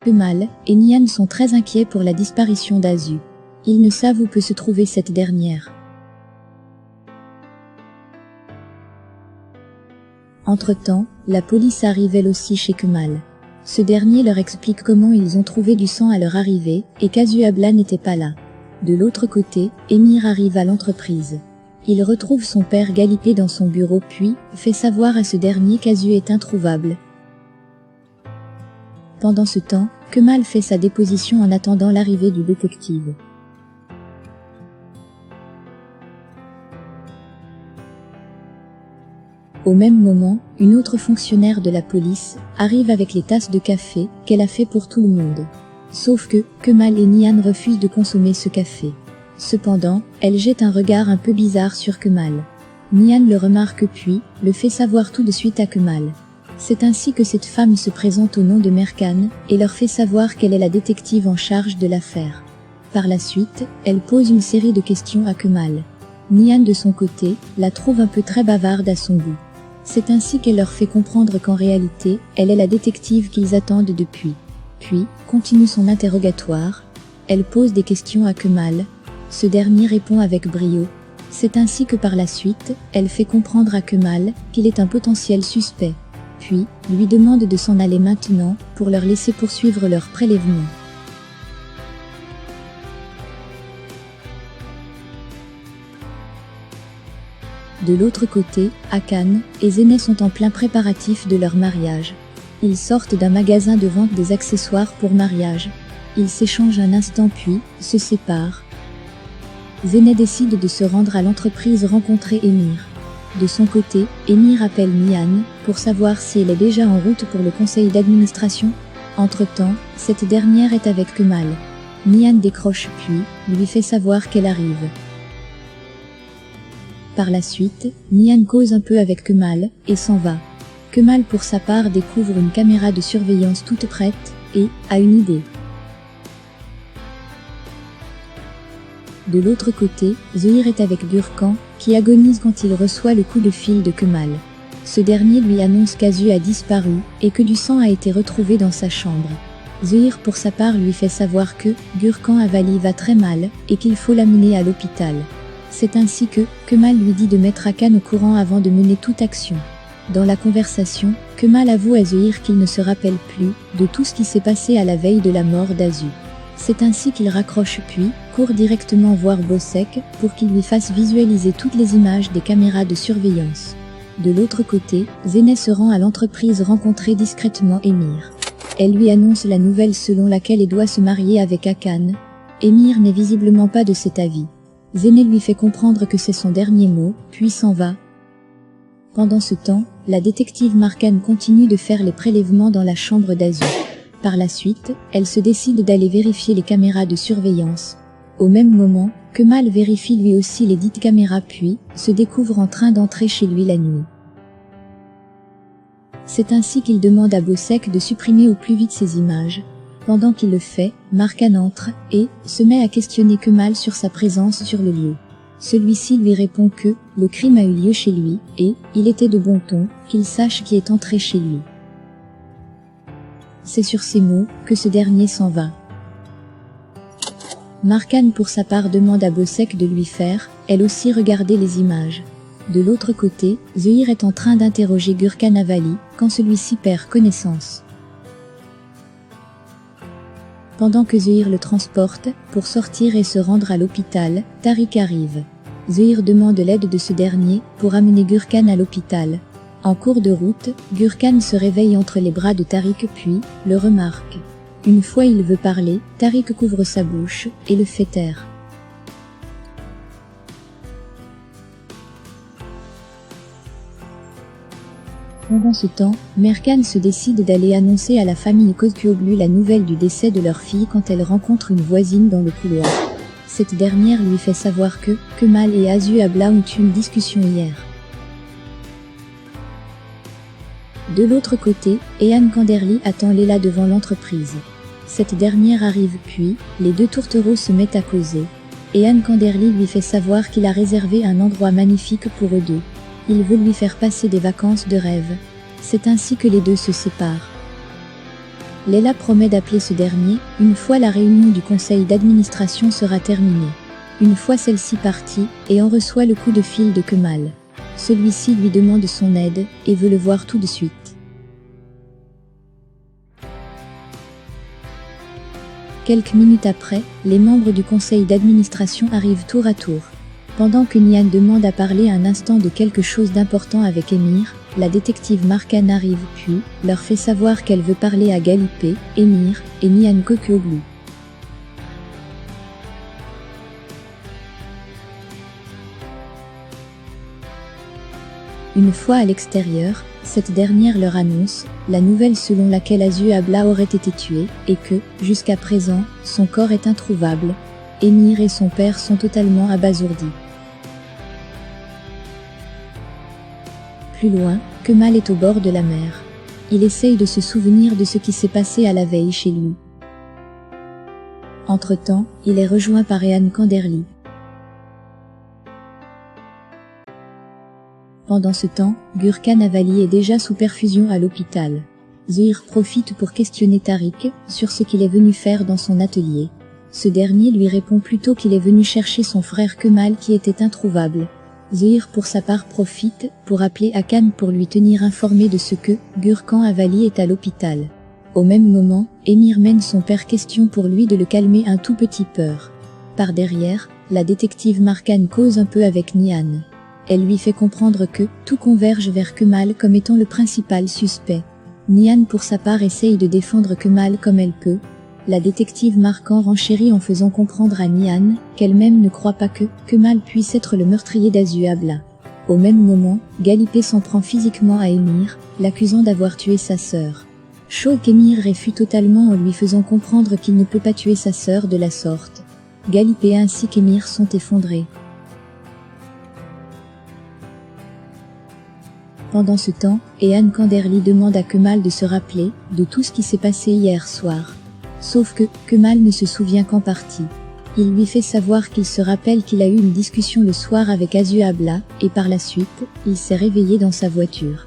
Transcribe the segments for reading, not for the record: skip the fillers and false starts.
Kemal et Nihan sont très inquiets pour la disparition d'Azu. Ils ne savent où peut se trouver cette dernière. Entre-temps, la police arrive elle aussi chez Kemal. Ce dernier leur explique comment ils ont trouvé du sang à leur arrivée et qu'Azu Abla n'était pas là. De l'autre côté, Émir arrive à l'entreprise. Il retrouve son père galipé dans son bureau puis fait savoir à ce dernier qu'Azu est introuvable. Pendant ce temps, Kemal fait sa déposition en attendant l'arrivée du détective. Au même moment, une autre fonctionnaire de la police arrive avec les tasses de café qu'elle a fait pour tout le monde. Sauf que Kemal et Nihan refusent de consommer ce café. Cependant, elle jette un regard un peu bizarre sur Kemal. Nihan le remarque puis le fait savoir tout de suite à Kemal. C'est ainsi que cette femme se présente au nom de Merkan et leur fait savoir qu'elle est la détective en charge de l'affaire. Par la suite, elle pose une série de questions à Kemal. Nihan de son côté, la trouve un peu très bavarde à son goût. C'est ainsi qu'elle leur fait comprendre qu'en réalité, elle est la détective qu'ils attendent depuis. Puis, continue son interrogatoire. Elle pose des questions à Kemal. Ce dernier répond avec brio. C'est ainsi que par la suite, elle fait comprendre à Kemal qu'il est un potentiel suspect. Puis, lui demande de s'en aller maintenant pour leur laisser poursuivre leur prélèvement. De l'autre côté, Hakan et Zeyneh sont en plein préparatif de leur mariage. Ils sortent d'un magasin de vente des accessoires pour mariage. Ils s'échangent un instant puis se séparent. Zeyneh décide de se rendre à l'entreprise rencontrer Émir. De son côté, Émir appelle Nihan pour savoir si elle est déjà en route pour le conseil d'administration. Entre-temps, cette dernière est avec Kemal. Nihan décroche puis lui fait savoir qu'elle arrive. Par la suite, Nihan cause un peu avec Kemal et s'en va. Kemal pour sa part découvre une caméra de surveillance toute prête et a une idée. De l'autre côté, Zehir est avec Gurkan, qui agonise quand il reçoit le coup de fil de Kemal. Ce dernier lui annonce qu'Azu a disparu et que du sang a été retrouvé dans sa chambre. Zehir pour sa part lui fait savoir que Gurkan Avali va très mal et qu'il faut l'amener à l'hôpital. C'est ainsi que Kemal lui dit de mettre Hakan au courant avant de mener toute action. Dans la conversation, Kemal avoue à Zehir qu'il ne se rappelle plus de tout ce qui s'est passé à la veille de la mort d'Azu. C'est ainsi qu'il raccroche puis court directement voir Bosek pour qu'il lui fasse visualiser toutes les images des caméras de surveillance. De l'autre côté, Zeyneh se rend à l'entreprise rencontrer discrètement Émir. Elle lui annonce la nouvelle selon laquelle elle doit se marier avec Hakan. Émir n'est visiblement pas de cet avis. Zeyneh lui fait comprendre que c'est son dernier mot, puis s'en va. Pendant ce temps, la détective Merkan continue de faire les prélèvements dans la chambre d'Azu. Par la suite, elle se décide d'aller vérifier les caméras de surveillance. Au même moment, Kemal vérifie lui aussi les dites caméras puis se découvre en train d'entrer chez lui la nuit. C'est ainsi qu'il demande à Bosek de supprimer au plus vite ces images. Pendant qu'il le fait, Merkan entre et se met à questionner Kemal sur sa présence sur le lieu. Celui-ci lui répond que le crime a eu lieu chez lui et il était de bon ton qu'il sache qui est entré chez lui. C'est sur ces mots que ce dernier s'en va. Merkan pour sa part demande à Bosek de lui faire, elle aussi regarder les images. De l'autre côté, Zehir est en train d'interroger Gurkan Avali quand celui-ci perd connaissance. Pendant que Zehir le transporte pour sortir et se rendre à l'hôpital, Tariq arrive. Zehir demande l'aide de ce dernier pour amener Gurkan à l'hôpital. En cours de route, Gurkan se réveille entre les bras de Tariq puis le remarque. Une fois il veut parler, Tariq couvre sa bouche et le fait taire. Pendant ce temps, Merkan se décide d'aller annoncer à la famille Kozkioglu la nouvelle du décès de leur fille quand elle rencontre une voisine dans le couloir. Cette dernière lui fait savoir que Kemal et Azu Abla ont eu une discussion hier. De l'autre côté, Ehan Kanderli attend Leila devant l'entreprise. Cette dernière arrive puis, les deux tourtereaux se mettent à causer. Ehan Kanderli lui fait savoir qu'il a réservé un endroit magnifique pour eux deux. Il veut lui faire passer des vacances de rêve. C'est ainsi que les deux se séparent. Leila promet d'appeler ce dernier, une fois la réunion du conseil d'administration sera terminée. Une fois celle-ci partie, et en reçoit le coup de fil de Kemal. Celui-ci lui demande son aide, et veut le voir tout de suite. Quelques minutes après, les membres du conseil d'administration arrivent tour à tour. Pendant que Nihan demande à parler un instant de quelque chose d'important avec Émir, la détective Markan arrive puis leur fait savoir qu'elle veut parler à Galipé, Émir et Nihan Kökçeoğlu. Une fois à l'extérieur, cette dernière leur annonce la nouvelle selon laquelle Azü Abla aurait été tué, et que, jusqu'à présent, son corps est introuvable. Émir et son père sont totalement abasourdis. Plus loin, Kemal est au bord de la mer. Il essaye de se souvenir de ce qui s'est passé à la veille chez lui. Entre-temps, il est rejoint par Rehan Kanderli. Pendant ce temps, Gürkan Avali est déjà sous perfusion à l'hôpital. Zühir profite pour questionner Tariq sur ce qu'il est venu faire dans son atelier. Ce dernier lui répond plutôt qu'il est venu chercher son frère Kemal qui était introuvable. Zühir pour sa part profite pour appeler Hakan pour lui tenir informé de ce que Gürkan Avali est à l'hôpital. Au même moment, Émir mène son père question pour lui de le calmer un tout petit peur. Par derrière, la détective Markan cause un peu avec Nihan. Elle lui fait comprendre que tout converge vers Kemal comme étant le principal suspect. Nihan pour sa part essaye de défendre Kemal comme elle peut. La détective Markan renchérit en faisant comprendre à Nihan qu'elle-même ne croit pas que Kemal puisse être le meurtrier d'Azü Abla. Au même moment, Galipé s'en prend physiquement à Émir, l'accusant d'avoir tué sa sœur. Chaud qu'Émir réfute totalement en lui faisant comprendre qu'il ne peut pas tuer sa sœur de la sorte. Galipé ainsi qu'Émir sont effondrés. Pendant ce temps, Rehan Kanderli demande à Kemal de se rappeler de tout ce qui s'est passé hier soir. Sauf que Kemal ne se souvient qu'en partie. Il lui fait savoir qu'il se rappelle qu'il a eu une discussion le soir avec Azü Abla, et par la suite, il s'est réveillé dans sa voiture.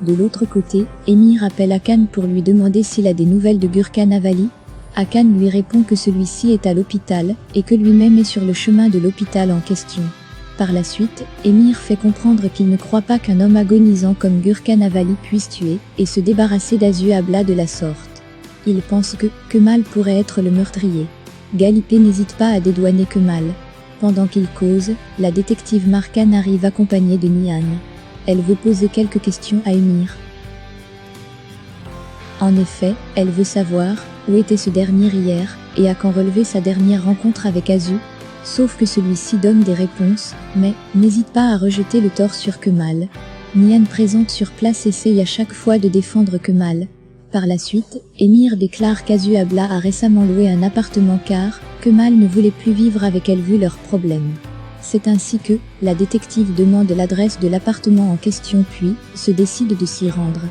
De l'autre côté, Émir appelle Hakan pour lui demander s'il a des nouvelles de Gürkan Avali. Hakan lui répond que celui-ci est à l'hôpital, et que lui-même est sur le chemin de l'hôpital en question. Par la suite, Émir fait comprendre qu'il ne croit pas qu'un homme agonisant comme Gürkan Avali puisse tuer et se débarrasser d'Azü Abla de la sorte. Il pense que Kemal pourrait être le meurtrier. Galipé n'hésite pas à dédouaner Kemal. Pendant qu'il cause, la détective Markan arrive accompagnée de Nihan. Elle veut poser quelques questions à Émir. En effet, elle veut savoir où était ce dernier hier et à quand relever sa dernière rencontre avec Azü. Sauf que celui-ci donne des réponses, mais n'hésite pas à rejeter le tort sur Kemal. Nihan présente sur place essaye à chaque fois de défendre Kemal. Par la suite, Émir déclare qu'Azü Abla a récemment loué un appartement car Kemal ne voulait plus vivre avec elle vu leurs problèmes. C'est ainsi que la détective demande l'adresse de l'appartement en question puis se décide de s'y rendre.